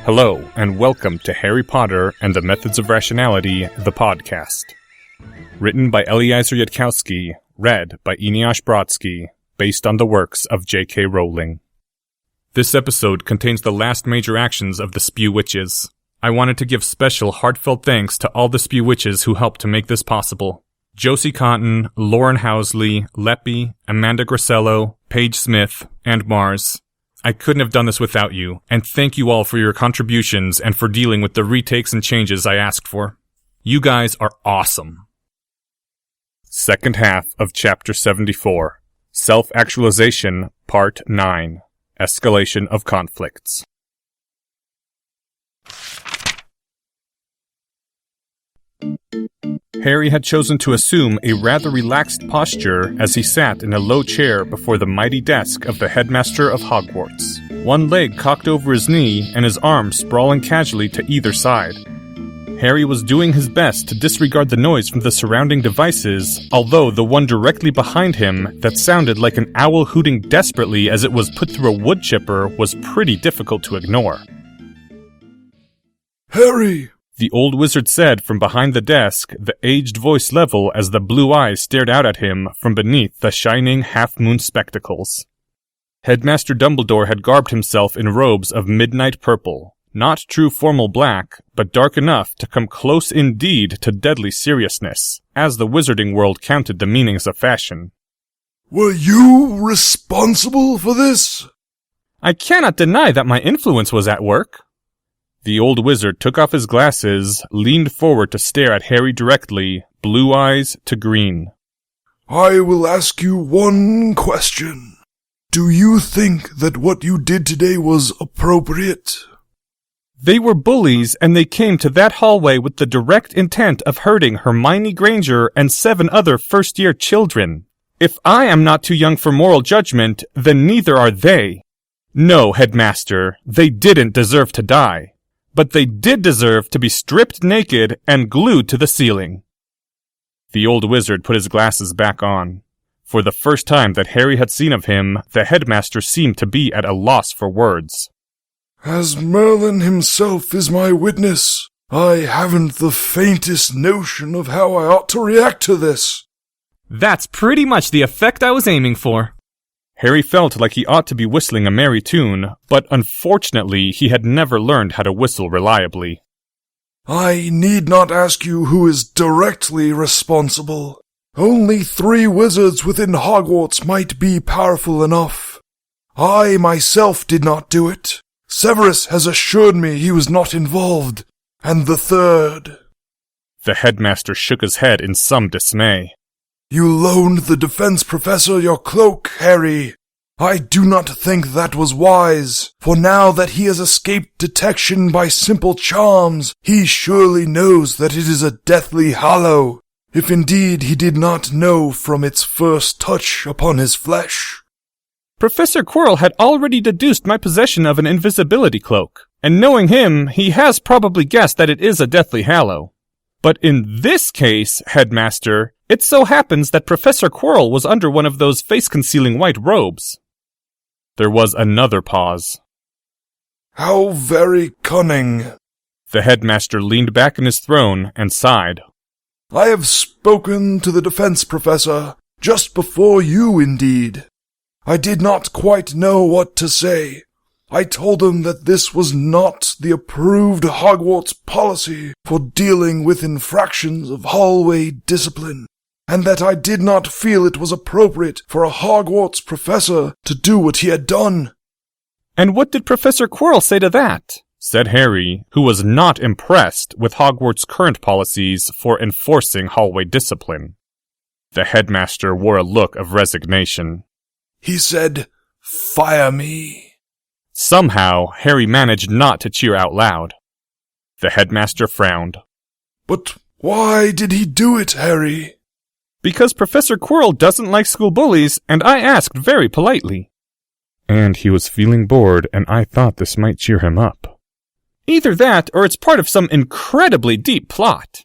Hello, and welcome to Harry Potter and the Methods of Rationality, the podcast. Written by Eliezer Yudkowsky, read by Eneasz Brodsky, based on the works of J.K. Rowling. This episode contains the last major actions of the Spew Witches. I wanted to give special heartfelt thanks to all the Spew Witches who helped to make this possible. Josie Cotton, Lauren Housley, Leppy, Amanda Grassello, Paige Smith, and Mars. I couldn't have done this without you, and thank you all for your contributions and for dealing with the retakes and changes I asked for. You guys are awesome. Second half of Chapter 74, Self-Actualization, Part 9, Escalation of Conflicts. Harry had chosen to assume a rather relaxed posture as he sat in a low chair before the mighty desk of the headmaster of Hogwarts, one leg cocked over his knee and his arms sprawling casually to either side. Harry was doing his best to disregard the noise from the surrounding devices, although the one directly behind him that sounded like an owl hooting desperately as it was put through a wood chipper was pretty difficult to ignore. Harry! The old wizard said from behind the desk, the aged voice level as the blue eyes stared out at him from beneath the shining half-moon spectacles. Headmaster Dumbledore had garbed himself in robes of midnight purple, not true formal black, but dark enough to come close indeed to deadly seriousness, as the wizarding world counted the meanings of fashion. Were you responsible for this? I cannot deny that my influence was at work. The old wizard took off his glasses, leaned forward to stare at Harry directly, blue eyes to green. I will ask you one question. Do you think that what you did today was appropriate? They were bullies, and they came to that hallway with the direct intent of hurting Hermione Granger and 7 other first-year children. If I am not too young for moral judgment, then neither are they. No, Headmaster, they didn't deserve to die. But they did deserve to be stripped naked and glued to the ceiling. The old wizard put his glasses back on. For the first time that Harry had seen of him, the headmaster seemed to be at a loss for words. As Merlin himself is my witness, I haven't the faintest notion of how I ought to react to this. That's pretty much the effect I was aiming for. Harry felt like he ought to be whistling a merry tune, but unfortunately he had never learned how to whistle reliably. I need not ask you who is directly responsible. Only 3 wizards within Hogwarts might be powerful enough. I myself did not do it. Severus has assured me he was not involved. And the 3rd. The headmaster shook his head in some dismay. You loaned the defense professor your cloak, Harry. I do not think that was wise, for now that he has escaped detection by simple charms, he surely knows that it is a deathly hallow, if indeed he did not know from its first touch upon his flesh. Professor Quirrell had already deduced my possession of an invisibility cloak, and knowing him, he has probably guessed that it is a deathly hallow. But in this case, Headmaster, it so happens that Professor Quirrell was under one of those face-concealing white robes. There was another pause. How very cunning. The headmaster leaned back in his throne and sighed. I have spoken to the defense professor, just before you indeed. I did not quite know what to say. I told him that this was not the approved Hogwarts policy for dealing with infractions of hallway discipline, and that I did not feel it was appropriate for a Hogwarts professor to do what he had done. And what did Professor Quirrell say to that? Said Harry, who was not impressed with Hogwarts' current policies for enforcing hallway discipline. The headmaster wore a look of resignation. He said, "Fire me." Somehow, Harry managed not to cheer out loud. The headmaster frowned. But why did he do it, Harry? Because Professor Quirrell doesn't like school bullies, and I asked very politely. And he was feeling bored, and I thought this might cheer him up. Either that, or it's part of some incredibly deep plot.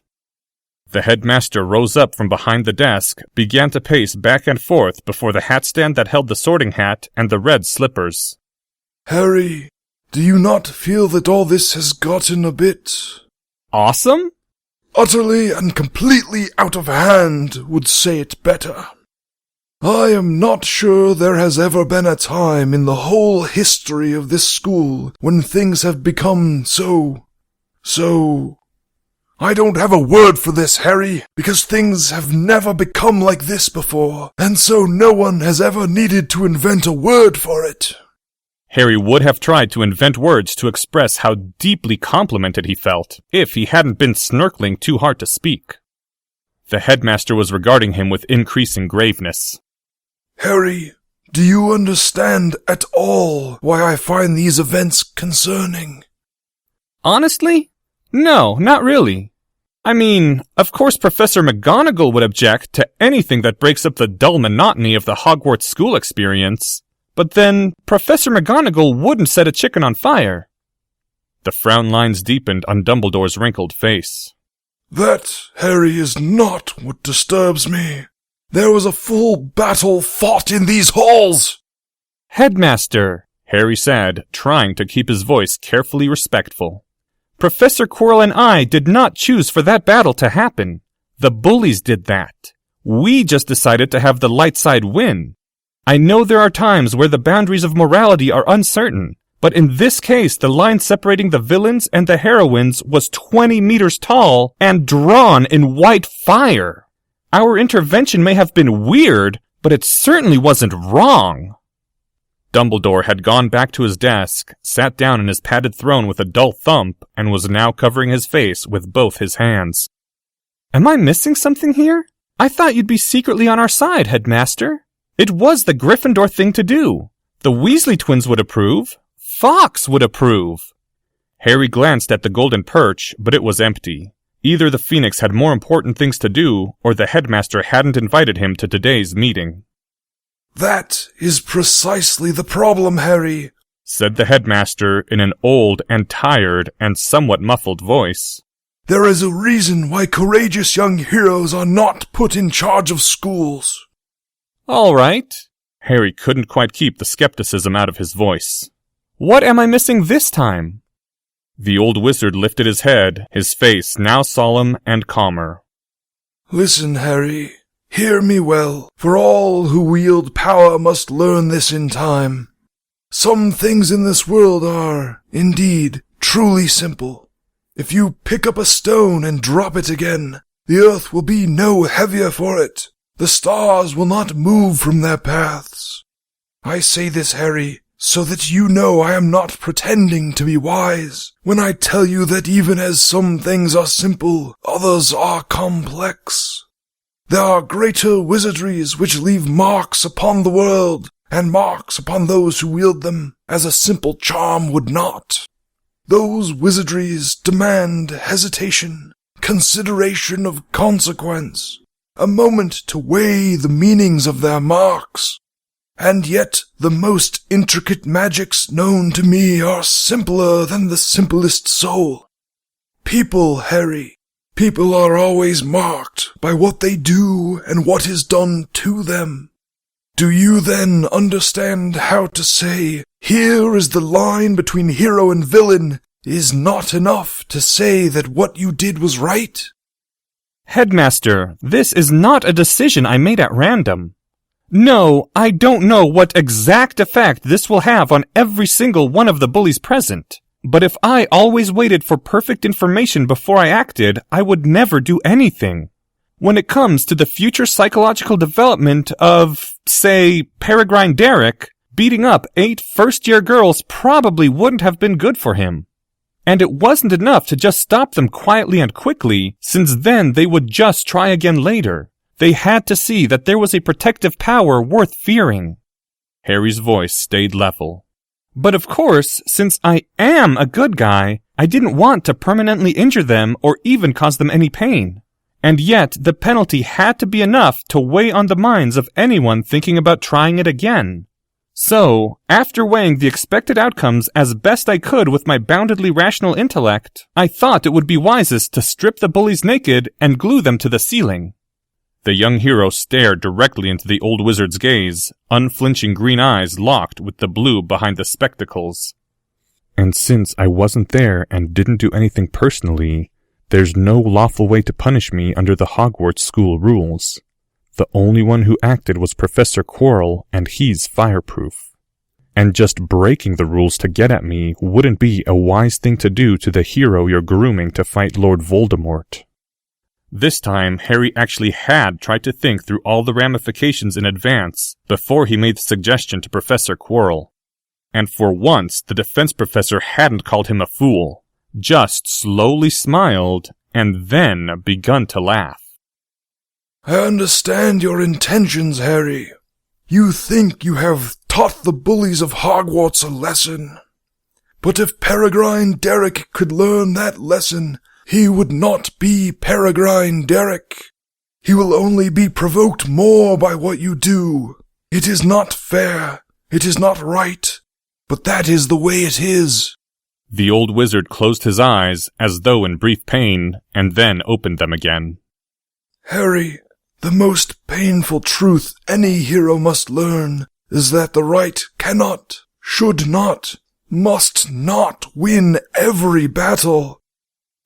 The headmaster rose up from behind the desk, began to pace back and forth before the hat stand that held the sorting hat and the red slippers. Harry, do you not feel that all this has gotten a bit Awesome? utterly and completely out of hand would say it better? I am not sure there has ever been a time in the whole history of this school when things have become so... I don't have a word for this, Harry, because things have never become like this before, and so no one has ever needed to invent a word for it. Harry would have tried to invent words to express how deeply complimented he felt, if he hadn't been snarkling too hard to speak. The headmaster was regarding him with increasing graveness. Harry, do you understand at all why I find these events concerning? Honestly? No, not really. I mean, of course Professor McGonagall would object to anything that breaks up the dull monotony of the Hogwarts school experience. But then, Professor McGonagall wouldn't set a chicken on fire. The frown lines deepened on Dumbledore's wrinkled face. That, Harry, is not what disturbs me. There was a full battle fought in these halls! Headmaster, Harry said, trying to keep his voice carefully respectful. Professor Quirrell and I did not choose for that battle to happen. The bullies did that. We just decided to have the light side win. I know there are times where the boundaries of morality are uncertain, but in this case the line separating the villains and the heroines was 20 meters tall and drawn in white fire. Our intervention may have been weird, but it certainly wasn't wrong. Dumbledore had gone back to his desk, sat down in his padded throne with a dull thump, and was now covering his face with both his hands. Am I missing something here? I thought you'd be secretly on our side, Headmaster. It was the Gryffindor thing to do. The Weasley twins would approve. Fawkes would approve. Harry glanced at the golden perch, but it was empty. Either the Phoenix had more important things to do, or the headmaster hadn't invited him to today's meeting. That is precisely the problem, Harry, said the headmaster in an old and tired and somewhat muffled voice. There is a reason why courageous young heroes are not put in charge of schools. All right. Harry couldn't quite keep the skepticism out of his voice. What am I missing this time? The old wizard lifted his head, his face now solemn and calmer. Listen, Harry. Hear me well, for all who wield power must learn this in time. Some things in this world are, indeed, truly simple. If you pick up a stone and drop it again, the earth will be no heavier for it. The stars will not move from their paths. I say this, Harry, so that you know I am not pretending to be wise, when I tell you that even as some things are simple, others are complex. There are greater wizardries which leave marks upon the world, and marks upon those who wield them, as a simple charm would not. Those wizardries demand hesitation, consideration of consequence, a moment to weigh the meanings of their marks. And yet the most intricate magics known to me are simpler than the simplest soul. People, Harry, people are always marked by what they do and what is done to them. Do you then understand how to say, here is the line between hero and villain, is not enough to say that what you did was right? Headmaster, this is not a decision I made at random. No, I don't know what exact effect this will have on every single one of the bullies present. But if I always waited for perfect information before I acted, I would never do anything. When it comes to the future psychological development of, say, Peregrine Derek, beating up 8 first-year girls probably wouldn't have been good for him. And it wasn't enough to just stop them quietly and quickly, since then they would just try again later. They had to see that there was a protective power worth fearing. Harry's voice stayed level. But of course, since I am a good guy, I didn't want to permanently injure them or even cause them any pain. And yet, the penalty had to be enough to weigh on the minds of anyone thinking about trying it again. So, after weighing the expected outcomes as best I could with my boundedly rational intellect, I thought it would be wisest to strip the bullies naked and glue them to the ceiling. The young hero stared directly into the old wizard's gaze, unflinching green eyes locked with the blue behind the spectacles. And since I wasn't there and didn't do anything personally, there's no lawful way to punish me under the Hogwarts school rules. The only one who acted was Professor Quirrell, and he's fireproof. And just breaking the rules to get at me wouldn't be a wise thing to do to the hero you're grooming to fight Lord Voldemort. This time, Harry actually had tried to think through all the ramifications in advance before he made the suggestion to Professor Quirrell. And for once, the defense professor hadn't called him a fool, just slowly smiled and then begun to laugh. I understand your intentions, Harry. You think you have taught the bullies of Hogwarts a lesson. But if Peregrine Derek could learn that lesson, he would not be Peregrine Derek. He will only be provoked more by what you do. It is not fair. It is not right. But that is the way it is. The old wizard closed his eyes as though in brief pain, and then opened them again. Harry, the most painful truth any hero must learn is that the right cannot, should not, must not win every battle.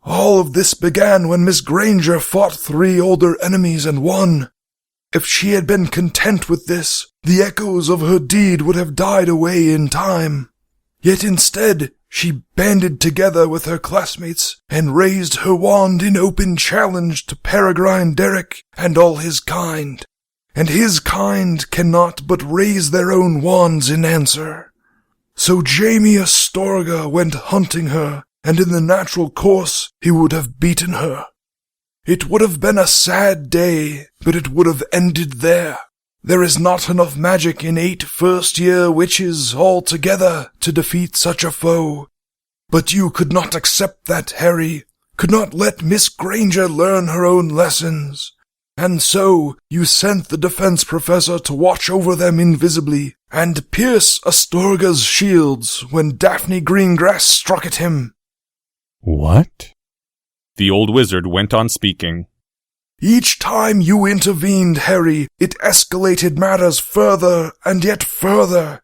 All of this began when Miss Granger fought 3 older enemies and won. If she had been content with this, the echoes of her deed would have died away in time. Yet instead, she banded together with her classmates and raised her wand in open challenge to Peregrine Derek and all his kind. And his kind cannot but raise their own wands in answer. So Jamie Astorga went hunting her, and in the natural course he would have beaten her. It would have been a sad day, but it would have ended there. There is not enough magic in 8 first-year witches altogether to defeat such a foe. But you could not accept that, Harry, could not let Miss Granger learn her own lessons. And so you sent the defense professor to watch over them invisibly and pierce Astorga's shields when Daphne Greengrass struck at him. What? The old wizard went on speaking. Each time you intervened, Harry, it escalated matters further and yet further.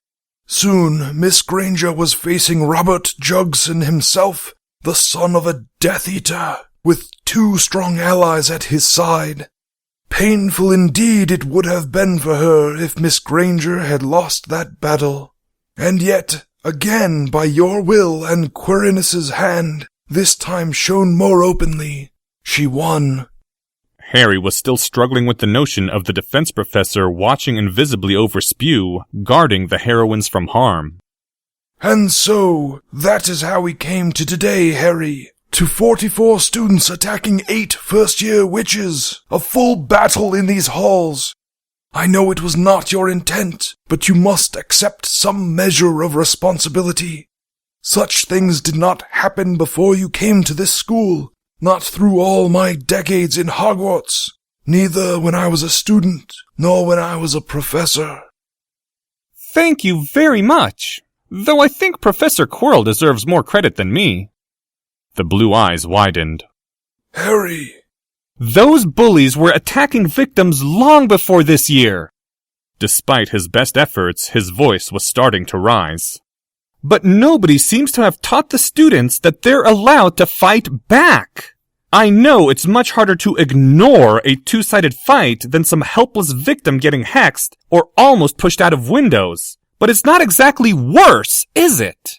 Soon, Miss Granger was facing Robert Jugson himself, the son of a Death Eater, with 2 strong allies at his side. Painful indeed it would have been for her if Miss Granger had lost that battle. And yet, again by your will and Quirinus's hand, this time shown more openly, she won. Harry was still struggling with the notion of the defense professor watching invisibly over Spew, guarding the heroines from harm. And so, that is how we came to today, Harry. To 44 students attacking 8 first-year witches. A full battle in these halls. I know it was not your intent, but you must accept some measure of responsibility. Such things did not happen before you came to this school. Not through all my decades in Hogwarts, neither when I was a student, nor when I was a professor. Thank you very much, though I think Professor Quirrell deserves more credit than me. The blue eyes widened. Harry! Those bullies were attacking victims long before this year. Despite his best efforts, his voice was starting to rise. But nobody seems to have taught the students that they're allowed to fight back. I know it's much harder to ignore a 2-sided fight than some helpless victim getting hexed or almost pushed out of windows. But it's not exactly worse, is it?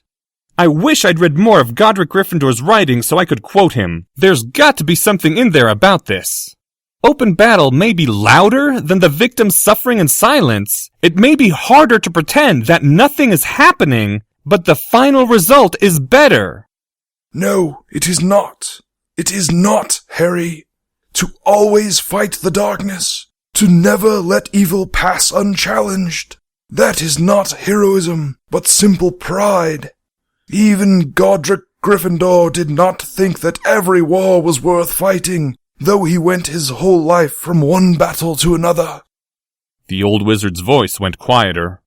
I wish I'd read more of Godric Gryffindor's writing so I could quote him. There's got to be something in there about this. Open battle may be louder than the victim's suffering in silence. It may be harder to pretend that nothing is happening, but the final result is better. No, it is not. It is not, Harry. To always fight the darkness. To never let evil pass unchallenged. That is not heroism, but simple pride. Even Godric Gryffindor did not think that every war was worth fighting, though he went his whole life from one battle to another. The old wizard's voice went quieter.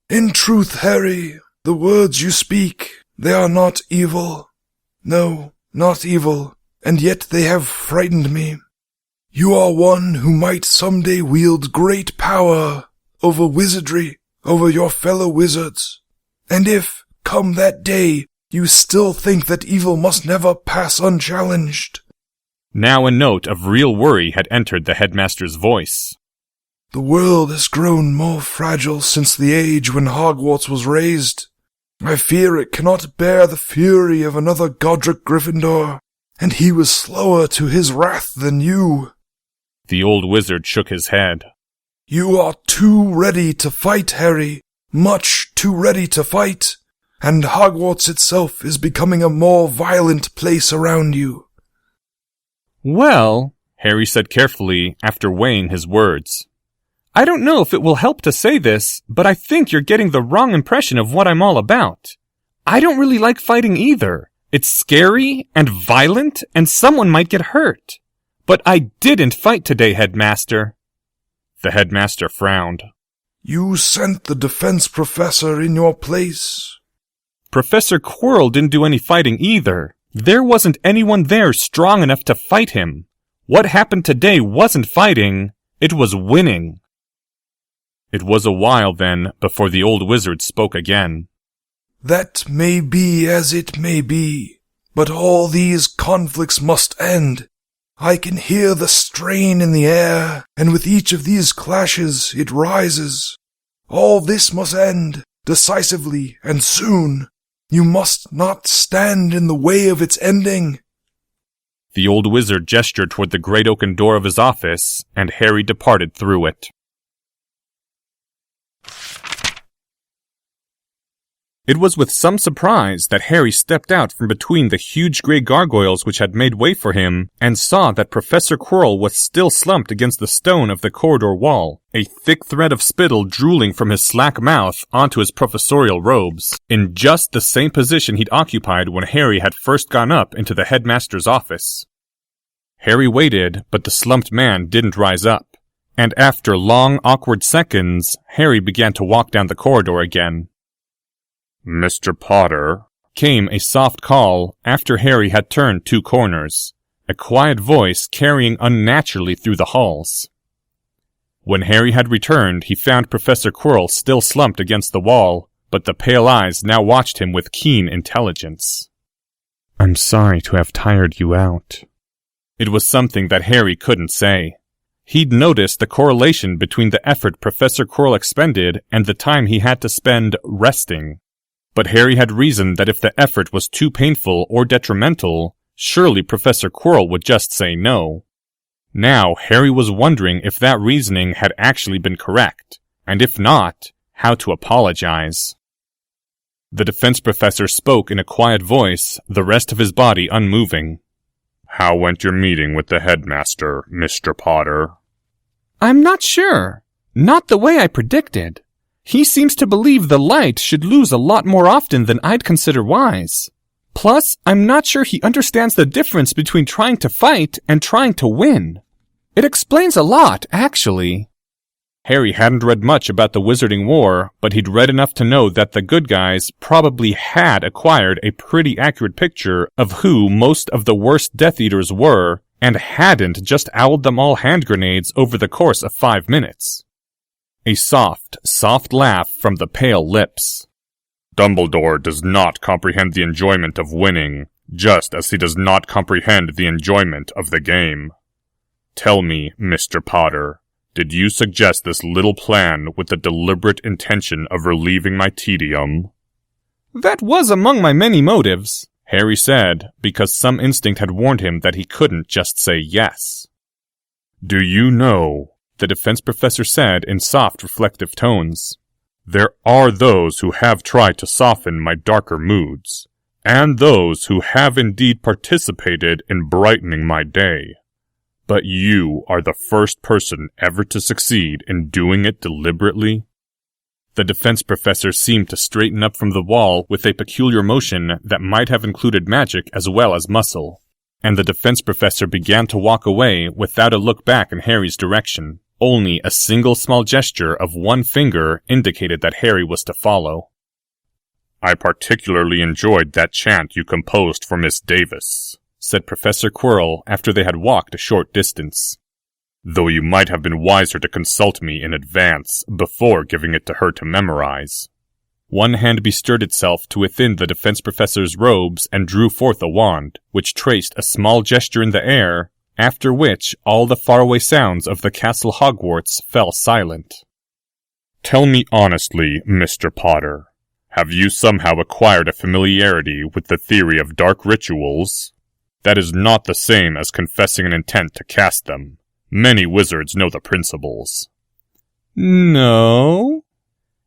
In truth, Harry, the words you speak, they are not evil. No, not evil, and yet they have frightened me. You are one who might someday wield great power over wizardry, over your fellow wizards. And if, come that day, You still think that evil must never pass unchallenged. Now a note of real worry had entered the headmaster's voice. The world has grown more fragile since the age when Hogwarts was raised. I fear it cannot bear the fury of another Godric Gryffindor, and he was slower to his wrath than you. The old wizard shook his head. You are too ready to fight, Harry, much too ready to fight, and Hogwarts itself is becoming a more violent place around you. Well, Harry said carefully after weighing his words, I don't know if it will help to say this, but I think you're getting the wrong impression of what I'm all about. I don't really like fighting either. It's scary and violent, and someone might get hurt. But I didn't fight today, Headmaster. The headmaster frowned. You sent the defense professor in your place. Professor Quirrell didn't do any fighting either. There wasn't anyone there strong enough to fight him. What happened today wasn't fighting, it was winning. It was a while then before the old wizard spoke again. That may be as it may be, but all these conflicts must end. I can hear the strain in the air, and with each of these clashes it rises. All this must end, decisively and soon. You must not stand in the way of its ending. The old wizard gestured toward the great oaken door of his office, and Harry departed through it. It was with some surprise that Harry stepped out from between the huge grey gargoyles which had made way for him, and saw that Professor Quirrell was still slumped against the stone of the corridor wall, a thick thread of spittle drooling from his slack mouth onto his professorial robes, in just the same position he'd occupied when Harry had first gone up into the headmaster's office. Harry waited, but the slumped man didn't rise up, and after long, awkward seconds, Harry began to walk down the corridor again. Mr. Potter, came a soft call after Harry had turned 2 corners, a quiet voice carrying unnaturally through the halls. When Harry had returned, he found Professor Quirrell still slumped against the wall, but the pale eyes now watched him with keen intelligence. I'm sorry to have tired you out. It was something that Harry couldn't say. He'd noticed the correlation between the effort Professor Quirrell expended and the time he had to spend resting. But Harry had reasoned that if the effort was too painful or detrimental, surely Professor Quirrell would just say no. Now, Harry was wondering if that reasoning had actually been correct, and if not, how to apologize. The defense professor spoke in a quiet voice, the rest of his body unmoving. How went your meeting with the headmaster, Mr. Potter? I'm not sure. Not the way I predicted. He seems to believe the light should lose a lot more often than I'd consider wise. Plus, I'm not sure he understands the difference between trying to fight and trying to win. It explains a lot, actually. Harry hadn't read much about the Wizarding War, but he'd read enough to know that the good guys probably had acquired a pretty accurate picture of who most of the worst Death Eaters were, and hadn't just owled them all hand grenades over the course of 5 minutes. A soft laugh from the pale lips. Dumbledore does not comprehend the enjoyment of winning, just as he does not comprehend the enjoyment of the game. Tell me, Mr. Potter, did you suggest this little plan with the deliberate intention of relieving my tedium? That was among my many motives, Harry said, because some instinct had warned him that he couldn't just say yes. Do you know, the defense professor said in soft, reflective tones, there are those who have tried to soften my darker moods, and those who have indeed participated in brightening my day. But you are the first person ever to succeed in doing it deliberately. The defense professor seemed to straighten up from the wall with a peculiar motion that might have included magic as well as muscle, and the defense professor began to walk away without a look back in Harry's direction. Only a single small gesture of one finger indicated that Harry was to follow. I particularly enjoyed that chant you composed for Miss Davis, said Professor Quirrell after they had walked a short distance. Though you might have been wiser to consult me in advance before giving it to her to memorize. One hand bestirred itself to within the defense professor's robes and drew forth a wand, which traced a small gesture in the air, after which all the faraway sounds of the castle Hogwarts fell silent. "Tell me honestly, Mr. Potter, have you somehow acquired a familiarity with the theory of dark rituals? That is not the same as confessing an intent to cast them. Many wizards know the principles." No.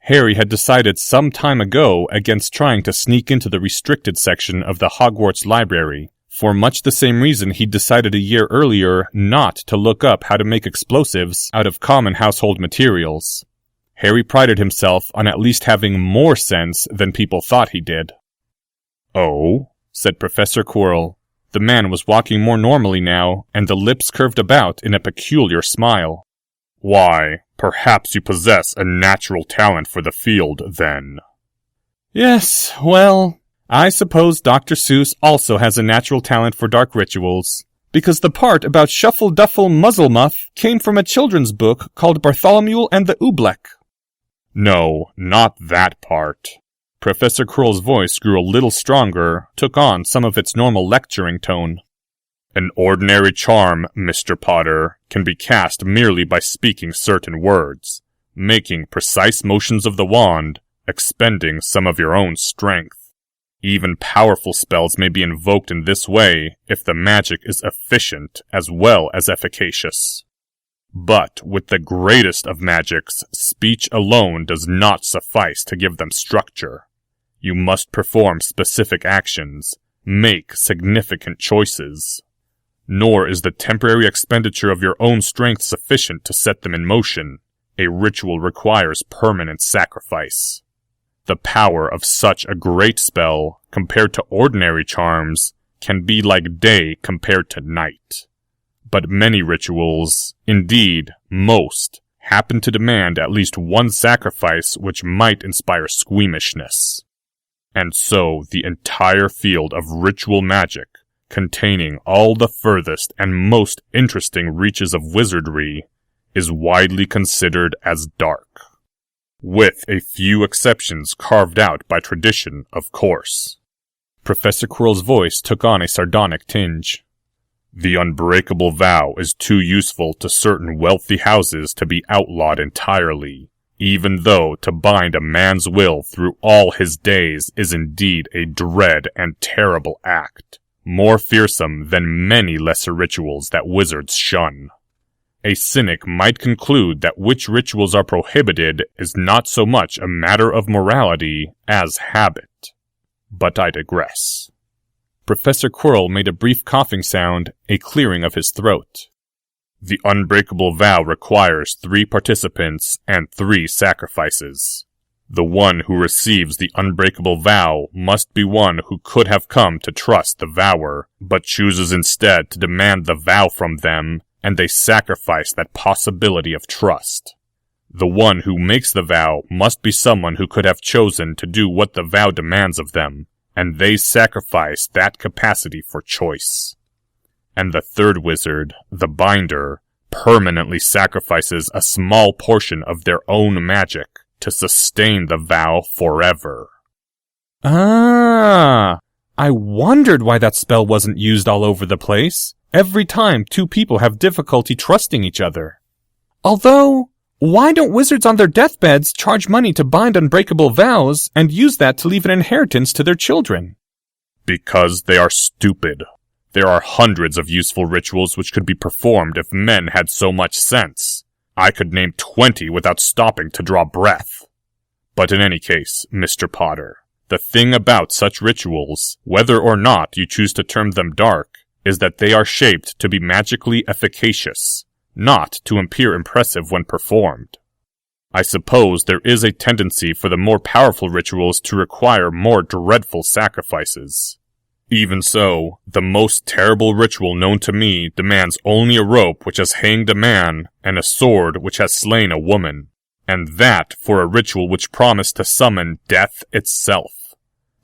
Harry had decided some time ago against trying to sneak into the restricted section of the Hogwarts library, for much the same reason he'd decided a year earlier not to look up how to make explosives out of common household materials. Harry prided himself on at least having more sense than people thought he did. "Oh?" said Professor Quirrell. The man was walking more normally now, and the lips curved about in a peculiar smile. "Why, perhaps you possess a natural talent for the field, then." Yes, well, I suppose Dr. Seuss also has a natural talent for dark rituals, because the part about Shuffle-Duffle Muzzlemuff came from a children's book called Bartholomew and the Oobleck. "No, not that part." Professor Quirrell's voice grew a little stronger, took on some of its normal lecturing tone. "An ordinary charm, Mr. Potter, can be cast merely by speaking certain words, making precise motions of the wand, expending some of your own strength. Even powerful spells may be invoked in this way if the magic is efficient as well as efficacious. But with the greatest of magics, speech alone does not suffice to give them structure. You must perform specific actions, make significant choices. Nor is the temporary expenditure of your own strength sufficient to set them in motion. A ritual requires permanent sacrifice. The power of such a great spell, compared to ordinary charms, can be like day compared to night. But many rituals, indeed most, happen to demand at least one sacrifice which might inspire squeamishness. And so the entire field of ritual magic, containing all the furthest and most interesting reaches of wizardry, is widely considered as dark. With a few exceptions carved out by tradition, of course." Professor Quirrell's voice took on a sardonic tinge. "The unbreakable vow is too useful to certain wealthy houses to be outlawed entirely, even though to bind a man's will through all his days is indeed a dread and terrible act, more fearsome than many lesser rituals that wizards shun. A cynic might conclude that which rituals are prohibited is not so much a matter of morality as habit. But I digress." Professor Quirrell made a brief coughing sound, a clearing of his throat. "The unbreakable vow requires 3 participants and 3 sacrifices. The one who receives the unbreakable vow must be one who could have come to trust the vower, but chooses instead to demand the vow from them, and they sacrifice that possibility of trust. The one who makes the vow must be someone who could have chosen to do what the vow demands of them, and they sacrifice that capacity for choice. And the third wizard, the binder, permanently sacrifices a small portion of their own magic to sustain the vow forever." Ah, I wondered why that spell wasn't used all over the place, every time 2 people have difficulty trusting each other. Although, why don't wizards on their deathbeds charge money to bind unbreakable vows and use that to leave an inheritance to their children? "Because they are stupid. There are hundreds of useful rituals which could be performed if men had so much sense. I could name 20 without stopping to draw breath. But in any case, Mr. Potter, the thing about such rituals, whether or not you choose to term them dark, is that they are shaped to be magically efficacious, not to appear impressive when performed. I suppose there is a tendency for the more powerful rituals to require more dreadful sacrifices. Even so, the most terrible ritual known to me demands only a rope which has hanged a man and a sword which has slain a woman, and that for a ritual which promised to summon death itself.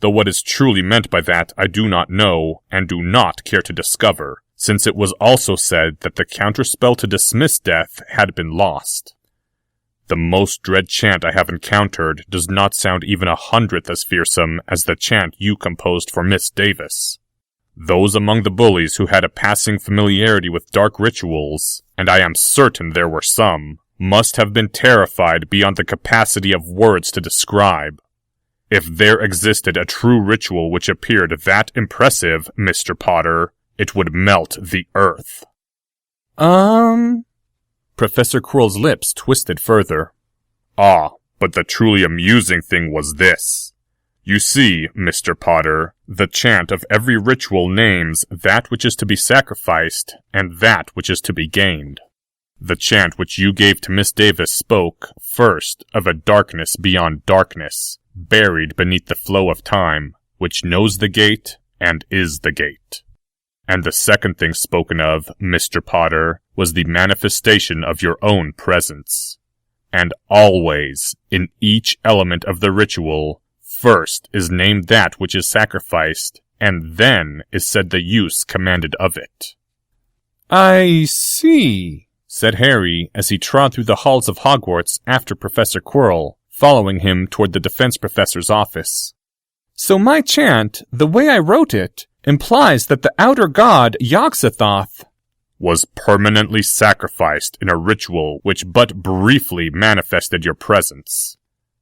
Though what is truly meant by that I do not know, and do not care to discover, since it was also said that the counterspell to dismiss death had been lost. The most dread chant I have encountered does not sound even 100th as fearsome as the chant you composed for Miss Davis. Those among the bullies who had a passing familiarity with dark rituals, and I am certain there were some, must have been terrified beyond the capacity of words to describe. If there existed a true ritual which appeared that impressive, Mr. Potter, it would melt the earth. Professor Quirrell's lips twisted further. Ah, but the truly amusing thing was this. You see, Mr. Potter, the chant of every ritual names that which is to be sacrificed and that which is to be gained. The chant which you gave to Miss Davis spoke, first, of a darkness beyond darkness, buried beneath the flow of time, which knows the gate and is the gate. And the second thing spoken of, Mr. Potter, was the manifestation of your own presence. And always, in each element of the ritual, first is named that which is sacrificed, and then is said the use commanded of it. I see, said Harry as he trod through the halls of Hogwarts after Professor Quirrell, following him toward the defense professor's office. So my chant, the way I wrote it, implies that the outer god, Yog-Sothoth, was permanently sacrificed in a ritual which but briefly manifested your presence.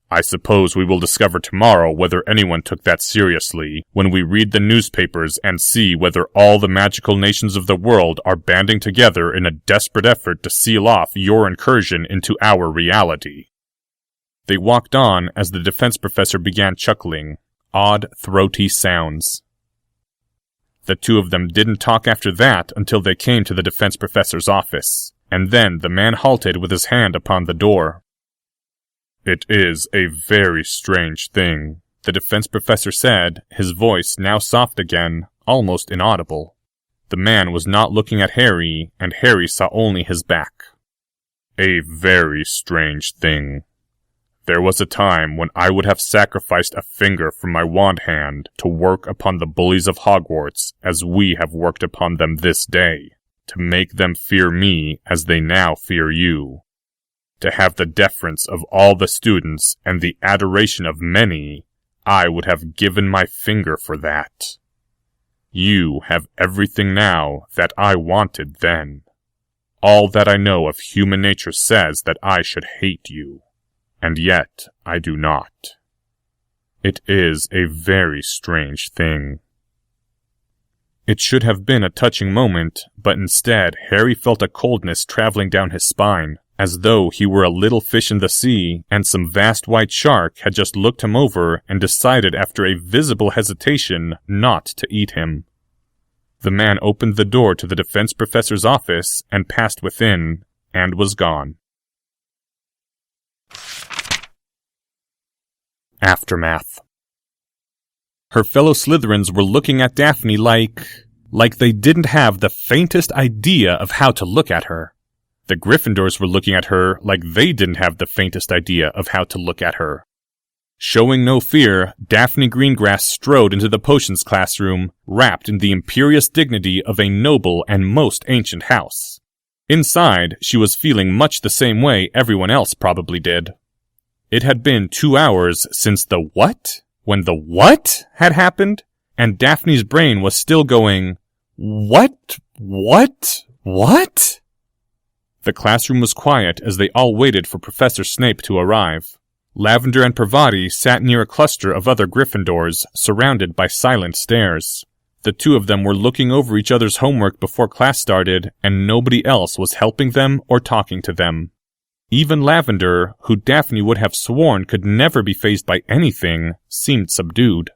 I suppose we will discover tomorrow whether anyone took that seriously when we read the newspapers and see whether all the magical nations of the world are banding together in a desperate effort to seal off your incursion into our reality. They walked on as the defense professor began chuckling, odd, throaty sounds. The two of them didn't talk after that until they came to the defense professor's office, and then the man halted with his hand upon the door. It is a very strange thing, the defense professor said, his voice now soft again, almost inaudible. The man was not looking at Harry, and Harry saw only his back. A very strange thing. There was a time when I would have sacrificed a finger from my wand hand to work upon the bullies of Hogwarts as we have worked upon them this day, to make them fear me as they now fear you. To have the deference of all the students and the adoration of many, I would have given my finger for that. You have everything now that I wanted then. All that I know of human nature says that I should hate you. And yet I do not. It is a very strange thing. It should have been a touching moment, but instead Harry felt a coldness traveling down his spine, as though he were a little fish in the sea, and some vast white shark had just looked him over and decided after a visible hesitation not to eat him. The man opened the door to the defense professor's office and passed within, and was gone. Aftermath. Her fellow Slytherins were looking at Daphne like they didn't have the faintest idea of how to look at her. The Gryffindors were looking at her like they didn't have the faintest idea of how to look at her. Showing no fear, Daphne Greengrass strode into the potions classroom, wrapped in the imperious dignity of a noble and most ancient house. Inside, she was feeling much the same way everyone else probably did. It had been 2 hours since the what? When the what had happened, and Daphne's brain was still going, What? The classroom was quiet as they all waited for Professor Snape to arrive. Lavender and Parvati sat near a cluster of other Gryffindors, surrounded by silent stares. The two of them were looking over each other's homework before class started, and nobody else was helping them or talking to them. Even Lavender, who Daphne would have sworn could never be fazed by anything, seemed subdued.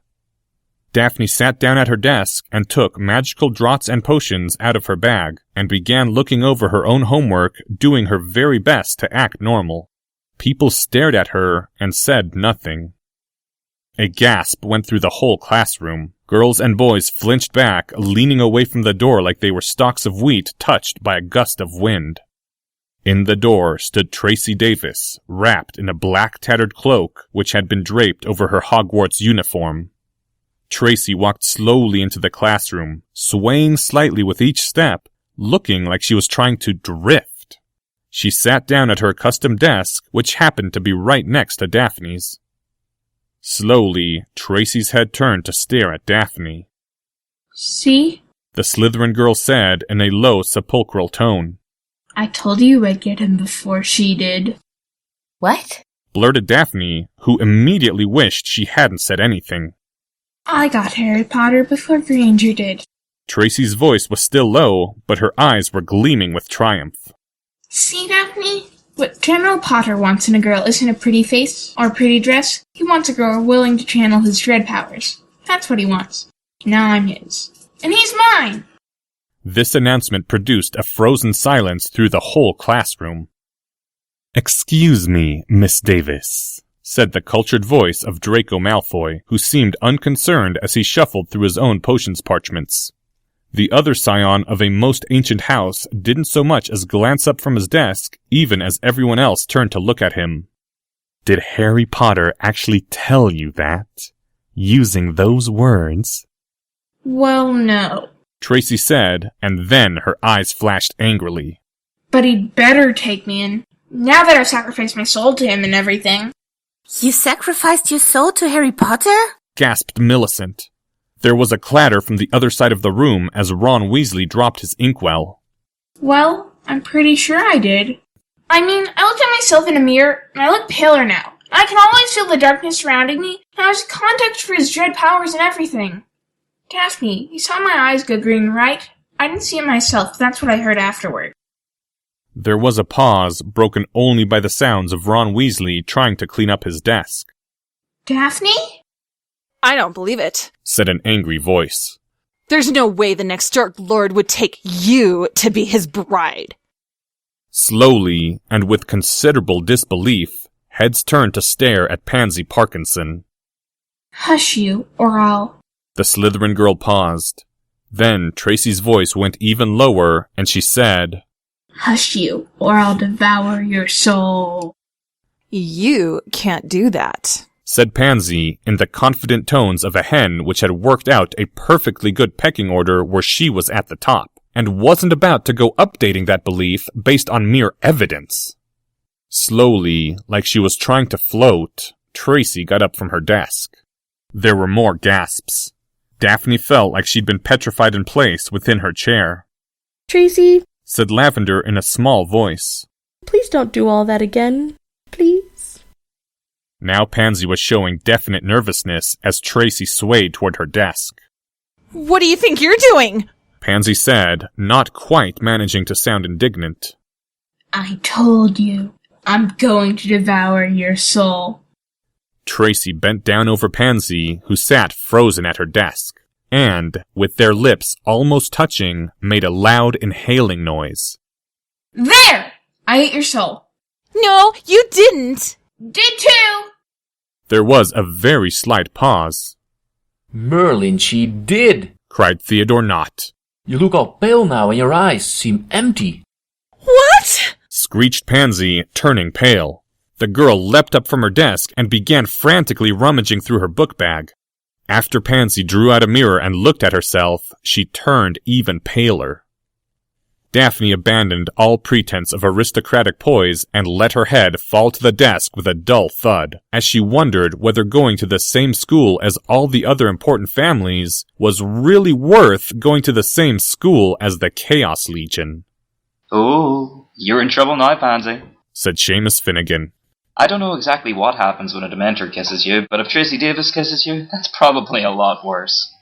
Daphne sat down at her desk and took magical draughts and potions out of her bag and began looking over her own homework, doing her very best to act normal. People stared at her and said nothing. A gasp went through the whole classroom. Girls and boys flinched back, leaning away from the door like they were stalks of wheat touched by a gust of wind. In the door stood Tracy Davis, wrapped in a black tattered cloak which had been draped over her Hogwarts uniform. Tracy walked slowly into the classroom, swaying slightly with each step, looking like she was trying to drift. She sat down at her accustomed desk, which happened to be right next to Daphne's. Slowly, Tracy's head turned to stare at Daphne. See? The Slytherin girl said in a low, sepulchral tone. I told you I'd get him before she did. What? Blurted Daphne, who immediately wished she hadn't said anything. I got Harry Potter before Granger did. Tracy's voice was still low, but her eyes were gleaming with triumph. See, Daphne? What General Potter wants in a girl isn't a pretty face or a pretty dress. He wants a girl willing to channel his dread powers. That's what he wants. Now I'm his. And he's mine! This announcement produced a frozen silence through the whole classroom. "Excuse me, Miss Davis," said the cultured voice of Draco Malfoy, who seemed unconcerned as he shuffled through his own potions parchments. The other scion of a most ancient house didn't so much as glance up from his desk, even as everyone else turned to look at him. "Did Harry Potter actually tell you that? Using those words?" Well, no. Tracy said, and then her eyes flashed angrily. But he'd better take me in, now that I've sacrificed my soul to him and everything. You sacrificed your soul to Harry Potter? Gasped Millicent. There was a clatter from the other side of the room as Ron Weasley dropped his inkwell. Well, I'm pretty sure I did. I mean, I looked at myself in a mirror, and I look paler now. I can always feel the darkness surrounding me, and I was in contact for his dread powers and everything. Daphne, you saw my eyes go green, right? I didn't see it myself, but that's what I heard afterward. There was a pause, broken only by the sounds of Ron Weasley trying to clean up his desk. Daphne? I don't believe it, said an angry voice. There's no way the next Dark Lord would take you to be his bride. Slowly, and with considerable disbelief, heads turned to stare at Pansy Parkinson. Hush you, or I'll... The Slytherin girl paused. Then Tracy's voice went even lower, and she said, Hush you, or I'll devour your soul. You can't do that, said Pansy in the confident tones of a hen which had worked out a perfectly good pecking order where she was at the top, and wasn't about to go updating that belief based on mere evidence. Slowly, like she was trying to float, Tracy got up from her desk. There were more gasps. Daphne felt like she'd been petrified in place within her chair. Tracy, said Lavender in a small voice. Please don't do all that again, please. Now Pansy was showing definite nervousness as Tracy swayed toward her desk. What do you think you're doing? Pansy said, not quite managing to sound indignant. I told you, I'm going to devour your soul. Tracy bent down over Pansy, who sat frozen at her desk, and, with their lips almost touching, made a loud inhaling noise. There! I ate your soul. No, you didn't. Did too! There was a very slight pause. Merlin, she did, cried Theodore Knott. You look all pale now and your eyes seem empty. What? Screeched Pansy, turning pale. The girl leapt up from her desk and began frantically rummaging through her book bag. After Pansy drew out a mirror and looked at herself, she turned even paler. Daphne abandoned all pretense of aristocratic poise and let her head fall to the desk with a dull thud, as she wondered whether going to the same school as all the other important families was really worth going to the same school as the Chaos Legion. Oh, you're in trouble now, Pansy, said Seamus Finnegan. I don't know exactly what happens when a Dementor kisses you, but if Tracy Davis kisses you, that's probably a lot worse.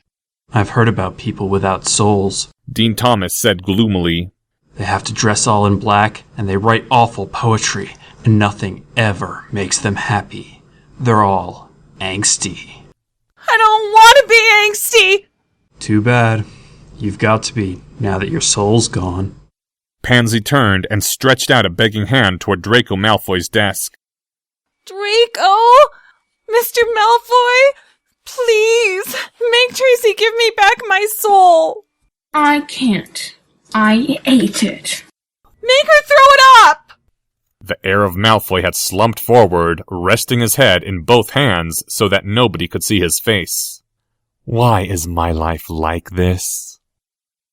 I've heard about people without souls, Dean Thomas said gloomily. They have to dress all in black, and they write awful poetry, and nothing ever makes them happy. They're all angsty. I don't want to be angsty! Too bad. You've got to be, now that your soul's gone. Pansy turned and stretched out a begging hand toward Draco Malfoy's desk. Draco? Mr. Malfoy? Please, make Tracy give me back my soul. I can't. I ate it. Make her throw it up! The heir of Malfoy had slumped forward, resting his head in both hands so that nobody could see his face. Why is my life like this?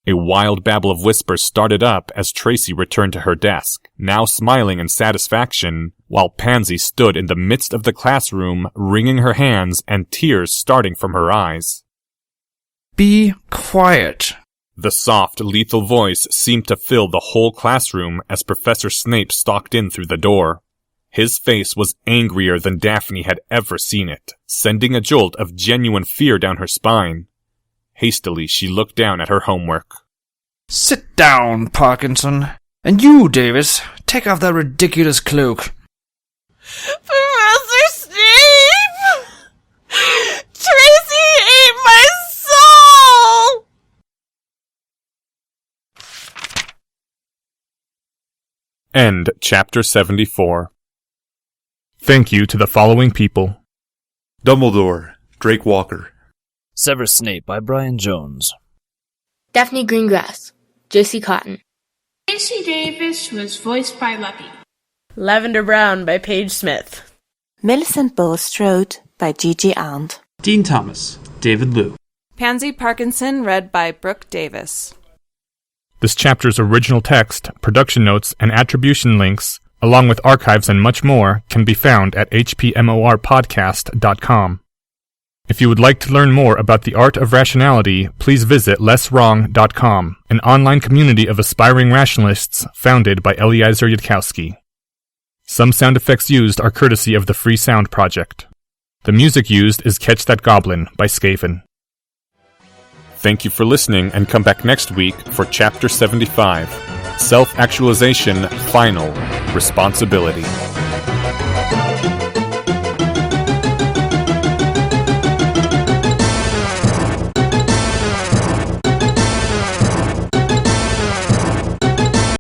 A wild babble of whispers started up as Tracy returned to her desk, now smiling in satisfaction, while Pansy stood in the midst of the classroom, wringing her hands and tears starting from her eyes. Be quiet. The soft, lethal voice seemed to fill the whole classroom as Professor Snape stalked in through the door. His face was angrier than Daphne had ever seen it, sending a jolt of genuine fear down her spine. Hastily, she looked down at her homework. Sit down, Parkinson. And you, Davis, take off that ridiculous cloak. Professor Snape! Tracy ate my soul! End Chapter 74. Thank you to the following people: Dumbledore, Drake Walker. Severus Snape by Brian Jones. Daphne Greengrass, J.C. Cotton. Tracy Davis was voiced by Lucky. Lavender Brown by Paige Smith. Millicent Bulstrode by Gigi Arndt. Dean Thomas, David Liu. Pansy Parkinson read by Brooke Davis. This chapter's original text, production notes, and attribution links, along with archives and much more, can be found at hpmorpodcast.com. If you would like to learn more about the art of rationality, please visit lesswrong.com, an online community of aspiring rationalists founded by Eliezer Yudkowsky. Some sound effects used are courtesy of the Free Sound Project. The music used is Catch That Goblin by Skaven. Thank you for listening, and come back next week for Chapter 75, Self-Actualization Final Responsibility.